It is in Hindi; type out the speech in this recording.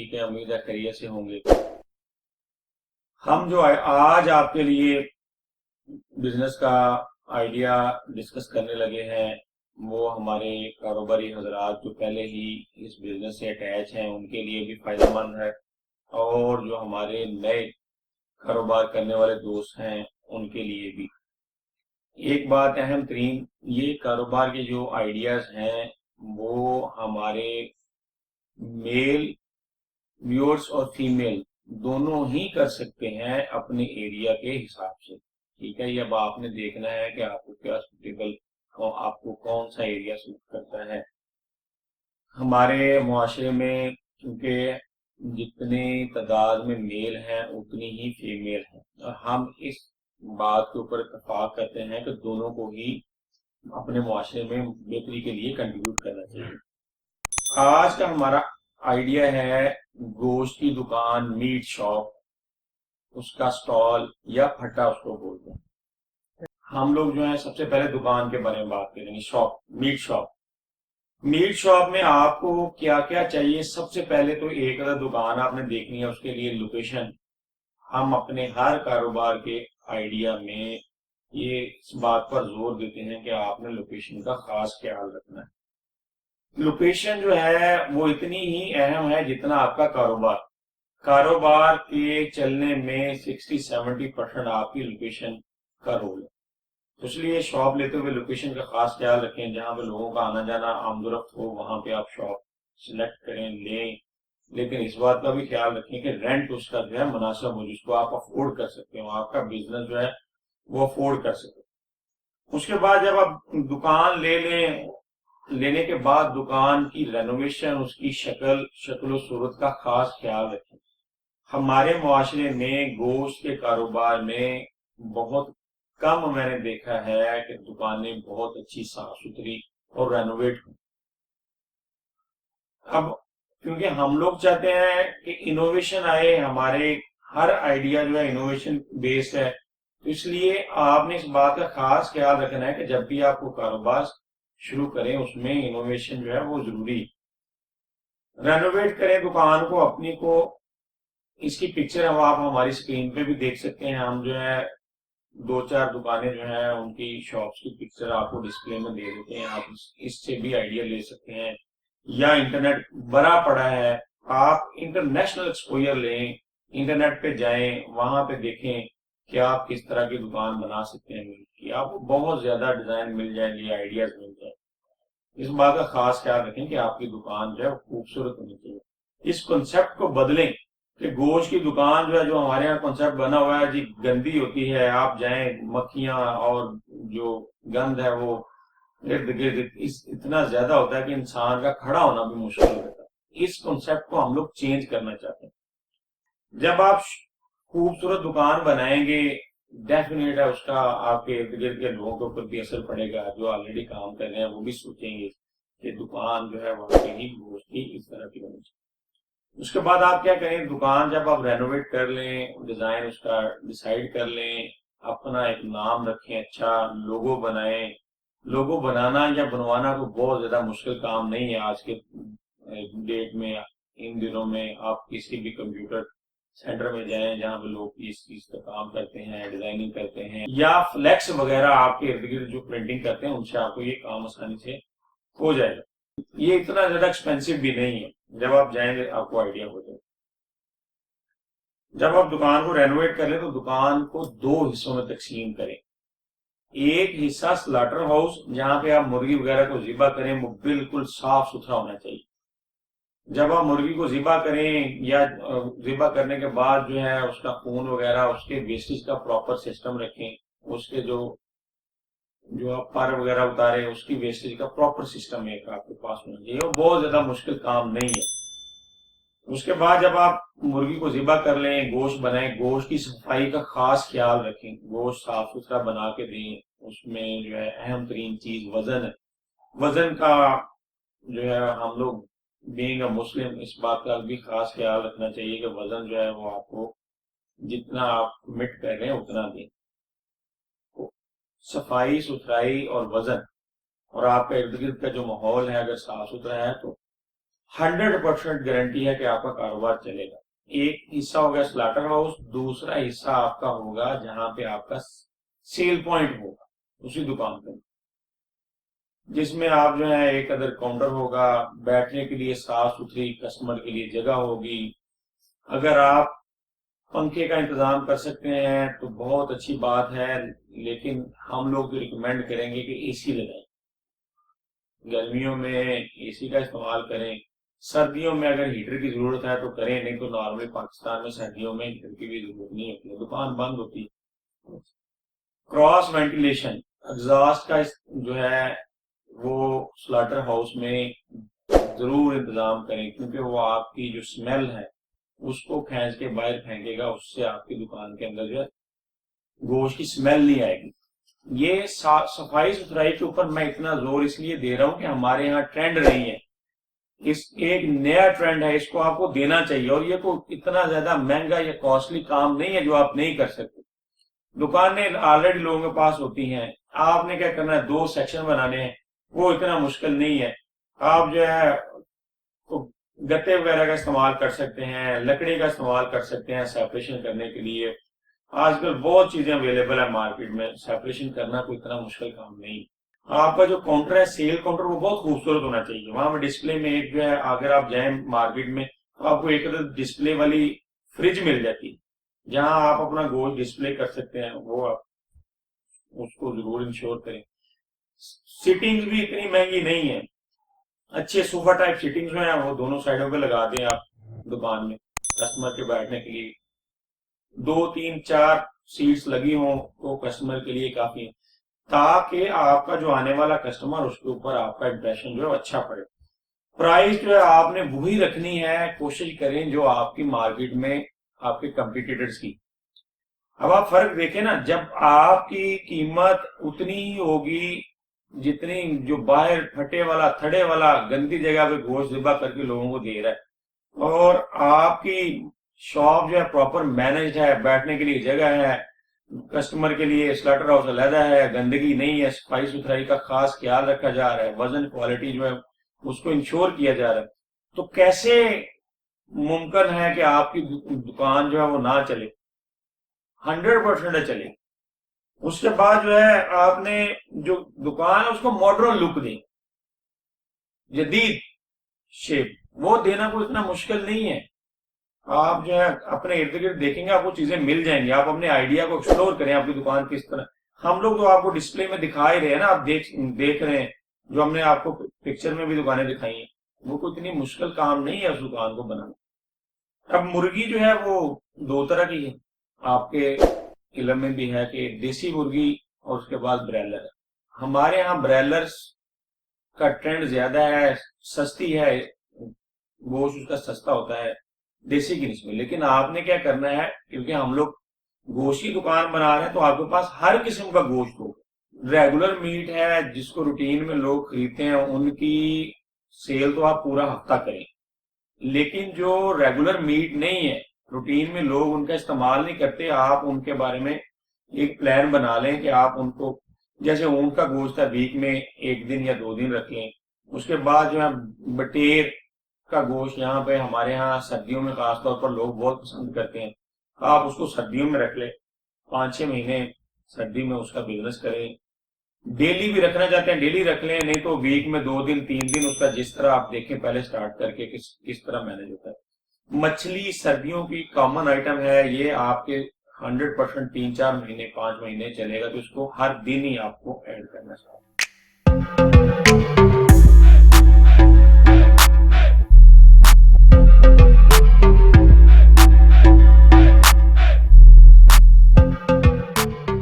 ठीक है, उम्मीद है खैरियत से होंगे। हम जो आज आपके लिए बिजनेस का आइडिया डिस्कस करने लगे हैं वो हमारे कारोबारी हजरात जो पहले ही इस बिजनेस से अटैच हैं उनके लिए भी फायदेमंद है, और जो हमारे नए कारोबार करने वाले दोस्त हैं उनके लिए भी। एक बात अहम तरीन, ये कारोबार के जो आइडियाज हैं वो हमारे मेल व्यूअर्स और फीमेल दोनों ही कर सकते हैं अपने एरिया के हिसाब से। ठीक है, ये अब आपने देखना है कि आपको क्या सूटेबल, आपको कौन सा एरिया सूट करता है। हमारे मुआशरे में क्योंकि जितनी तादाद में मेल हैं उतनी ही फीमेल हैं, और हम इस बात के ऊपर इत्तेफाक करते हैं कि दोनों को ही अपने मुआशरे में बेहतरी के लिए कंट्रीब्यूट करना चाहिए। आज का हमारा आइडिया है गोश्त की दुकान, मीट शॉप, उसका स्टॉल या फट्टा उसको बोलते हैं। हम लोग जो है सबसे पहले दुकान के बारे में बात करेंगे। Shop, meat shop. Meat shop में आपको क्या क्या चाहिए? सबसे पहले तो एक अगर दुकान आपने देखनी है उसके लिए लोकेशन। हम अपने हर कारोबार के आइडिया में ये इस बात पर जोर देते हैं कि आपने लोकेशन का खास ख्याल रखना है। लोकेशन जो है वो इतनी ही अहम है जितना आपका कारोबार। कारोबार के चलने में 60-70% आपकी लोकेशन का रोल है। तो इसलिए शॉप लेते हुए लोकेशन का खास ख्याल रखें। जहां पे लोगों का आना जाना आमदोरफ्त हो वहां पे आप शॉप सिलेक्ट करें, लें। लेकिन इस बात का भी ख्याल रखें कि रेंट उसका जो है मुनासिब हो, जिसको आप अफोर्ड कर सकते हो, आपका बिजनेस जो है वो अफोर्ड कर सके। उसके बाद जब आप दुकान ले लें, लेने के बाद दुकान की रेनोवेशन, उसकी शक्ल सूरत का खास ख्याल रखें। हमारे मुआशरे में गोश्त के कारोबार में बहुत कम मैंने देखा है कि दुकानें बहुत अच्छी साफ सुथरी और रेनोवेट हो। अब क्योंकि हम लोग चाहते हैं कि इनोवेशन आए, हमारे हर आइडिया जो है इनोवेशन बेस्ड है, तो इसलिए आपने इस बात का खास ख्याल रखना है कि जब भी आपको कारोबार शुरू करें उसमें इनोवेशन जो है वो जरूरी। रेनोवेट करें दुकान को अपनी को। इसकी पिक्चर हम आप हमारी स्क्रीन पे भी देख सकते हैं। हम जो है 2-4 दुकानें जो हैं उनकी शॉप्स की पिक्चर आपको डिस्प्ले में दे देते हैं। आप इससे भी आइडिया ले सकते हैं। या इंटरनेट भरा पड़ा है, आप इंटरनेशनल एक्सपोजर लें, इंटरनेट पे जाएं, वहां पे देखें कि आप किस तरह की दुकान बना सकते हैं। कि आपको बहुत ज्यादा डिजाइन मिल जाएंगे, आइडियाज मिल जाए। इस बात का खास ख्याल रखें कि आपकी दुकान जो है खूबसूरत होनी चाहिए। इस कॉन्सेप्ट को बदलें कि गोश्त की दुकान जो है, जो हमारे यहाँ कॉन्सेप्ट बना हुआ है जी, गंदी होती है, आप जाएं मक्खियां और जो गंद है वो इर्द गिर्द इतना ज्यादा होता है कि इंसान का खड़ा होना भी मुश्किल हो जाता है। इस कॉन्सेप्ट को हम लोग चेंज करना चाहते हैं। जब आप खूबसूरत दुकान बनाएंगे, डेफिनेट है उसका आपके इर्द गिर्द के लोगों के ऊपर भी असर पड़ेगा। जो ऑलरेडी काम कर रहे हैं वो भी सोचेंगे कि दुकान जो है वाकई ही गोश्त की इस तरह की होनी चाहिए। उसके बाद आप क्या करें, दुकान जब आप रेनोवेट कर लें, डिजाइन उसका डिसाइड कर लें, अपना एक नाम रखें, अच्छा लोगो बनाएं। लोगो बनाना या बनवाना तो बहुत ज्यादा मुश्किल काम नहीं है आज के डेट में। इन दिनों में आप किसी भी कंप्यूटर सेंटर में जाएं जहां पे लोग इस चीज का काम करते हैं, डिजाइनिंग करते हैं, या फ्लेक्स वगैरह आपके इर्द गिर्द जो प्रिंटिंग करते हैं उनसे आपको ये काम आसानी से हो जाएगा। ये इतना ज्यादा एक्सपेंसिव भी नहीं है, जब आप जाएंगे आपको आइडिया हो जाएगा। जब आप दुकान को रेनोवेट कर ले तो दुकान को 2 हिस्सों में तकसीम करें। एक हिस्सा स्लाटर हाउस, जहां पे आप मुर्गी वगैरह को जिबा करें, वो बिल्कुल साफ सुथरा होना चाहिए। जब आप मुर्गी को जिबा करें या जिबा करने के बाद जो है उसका खून वगैरह, उसके वेस्टेज का प्रॉपर सिस्टम रखें। उसके जो जो आप पर वगैरह उतारे उसकी वेस्टेज का प्रॉपर सिस्टम एक आपके पास होना चाहिए। वो बहुत ज्यादा मुश्किल काम नहीं है। उसके बाद जब आप मुर्गी को जिबा कर लें, गोश्त बनाएं, गोश्त की सफाई का खास ख्याल रखें, गोश्त साफ सुथरा बना के दें। उसमें जो है अहम तरीन चीज वजन है। वजन का जो है हम लोग बीइंग अ मुस्लिम इस बात का भी खास ख्याल रखना चाहिए कि वजन जो है वो आपको जितना आप कमिट कर रहे हैं उतना दें। तो सफाई सुथराई और वजन और आपका इर्द गिर्द का जो माहौल है अगर साफ सुथरा है तो 100% गारंटी है कि आपका कारोबार चलेगा। एक हिस्सा हो गया स्लाटर हाउस, दूसरा हिस्सा आपका होगा जहां पे आपका सेल पॉइंट होगा उसी दुकान पे, जिसमें आप जो है एक अदर काउंटर होगा, बैठने के लिए साफ सुथरी कस्टमर के लिए जगह होगी। अगर आप पंखे का इंतजाम कर सकते हैं तो बहुत अच्छी बात है, लेकिन हम लोग तो रिकमेंड करेंगे कि एसी लगाएं। गर्मियों में एसी का इस्तेमाल करें, सर्दियों में अगर हीटर की जरूरत है तो करें, नहीं तो नॉर्मली पाकिस्तान में सर्दियों में हीटर की भी जरूरत नहीं होती है, दुकान बंद होती है। क्रॉस वेंटिलेशन एग्जॉस्ट का जो है वो स्लाटर हाउस में जरूर इंतजाम करें, क्योंकि वो आपकी जो स्मेल है उसको खींच के बाहर फेंकेगा, उससे आपकी दुकान के अंदर जो है गोश्त की स्मेल नहीं आएगी। ये सफाई सुथराई के ऊपर मैं इतना जोर इसलिए दे रहा हूँ कि हमारे यहाँ ट्रेंड नहीं है, इस एक नया ट्रेंड है, इसको आपको देना चाहिए। और ये कोई इतना ज्यादा महंगा या कॉस्टली काम नहीं है जो आप नहीं कर सकते। दुकानें ऑलरेडी लोगों के पास होती हैं, आपने क्या करना है, 2 सेक्शन बनाने हैं, वो इतना मुश्किल नहीं है। आप जो है गत्ते वगैरह का इस्तेमाल कर सकते हैं, लकड़ी का इस्तेमाल कर सकते हैं सेपरेशन करने के लिए। आजकल बहुत चीजें अवेलेबल है मार्केट में, सेपरेशन करना कोई इतना मुश्किल काम नहीं। आपका जो काउंटर है, सेल काउंटर, वो बहुत खूबसूरत होना चाहिए। वहां पे डिस्प्ले में एक जो है, अगर आप जाए मार्केट में तो आपको एक डिस्प्ले वाली फ्रिज मिल जाती है, जहां आप अपना गोश्त डिस्प्ले कर सकते हैं, वो आप उसको जरूर इंश्योर करें। सीटिंग भी इतनी महंगी नहीं है, अच्छे सोफा टाइप सीटिंग जो है वो दोनों साइडों पे लगा दें आप दुकान में, कस्टमर के बैठने के लिए 2 3 4 सीट्स लगी हों तो कस्टमर के लिए काफी है, ताकि आपका जो आने वाला कस्टमर उसके ऊपर आपका इंप्रेशन जो है अच्छा पड़े। प्राइस जो है आपने वही रखनी है, कोशिश करें जो आपकी मार्केट में आपके कंपटीटर्स की। अब आप फर्क देखें ना, जब आपकी कीमत उतनी ही होगी जितनी जो बाहर फटे वाला थड़े वाला गंदी जगह पे गोश्त ज़िबा करके लोगों को दे रहा है, और आपकी शॉप जो है प्रॉपर मैनेज्ड है, बैठने के लिए जगह है, कस्टमर के लिए स्लाटर हाउस अलहदा है, गंदगी नहीं है, सफाई सुथराई का खास ख्याल रखा जा रहा है, वजन क्वालिटी जो है उसको इंश्योर किया जा रहा है, तो कैसे मुमकिन है कि आपकी दुकान जो है वो ना चले? 100% चले। उसके बाद जो है आपने जो दुकान है उसको मॉडर्न लुक दें, जदीद शेप, वो देना कोई इतना मुश्किल नहीं है। आप जो है अपने इर्द गिर्द देखेंगे, आपको चीजें मिल जाएंगी, आप अपने आइडिया को एक्सप्लोर करें, आपकी दुकान किस तरह। हम लोग तो आपको डिस्प्ले में दिखा ही रहे हैं ना, आप देख रहे हैं, जो हमने आपको पिक्चर में भी दुकानें दिखाई हैं, वो कोई इतनी मुश्किल काम नहीं है उस दुकान को बनाना। अब मुर्गी जो है वो 2 तरह की है, आपके इलम में भी है कि देसी मुर्गी और उसके बाद ब्रॉयलर। हमारे यहाँ ब्रॉयलर्स का ट्रेंड ज्यादा है, सस्ती है, गोश्त उसका सस्ता होता है देसी की निस्बत। लेकिन आपने क्या करना है, क्योंकि हम लोग गोश्त की दुकान बना रहे हैं, तो आपके पास हर किस्म का गोश्त होगा। रेगुलर मीट है जिसको रूटीन में लोग खरीदते हैं, उनकी सेल तो आप पूरा हफ्ता करें, लेकिन जो रेगुलर मीट नहीं है, रूटीन में लोग उनका इस्तेमाल नहीं करते, आप उनके बारे में एक प्लान बना लें कि आप उनको, जैसे ऊंट का गोश्त है, वीक में 1 दिन या 2 दिन रख लें। उसके बाद जो है बटेर का गोश्त यहाँ पे हमारे यहाँ सर्दियों में खासतौर पर लोग बहुत पसंद करते हैं, आप उसको सर्दियों में रख लें, 5-6 महीने सर्दी में उसका बिजनेस करें। डेली भी रखना चाहते हैं डेली रख लें, नहीं तो वीक में 2 दिन 3 दिन, उसका जिस तरह आप देखें पहले स्टार्ट करके किस तरह मैनेज होता है। मछली सर्दियों की कॉमन आइटम है, ये आपके 100% 3-4 महीने 5 महीने चलेगा, तो इसको हर दिन ही आपको ऐड करना चाहिए।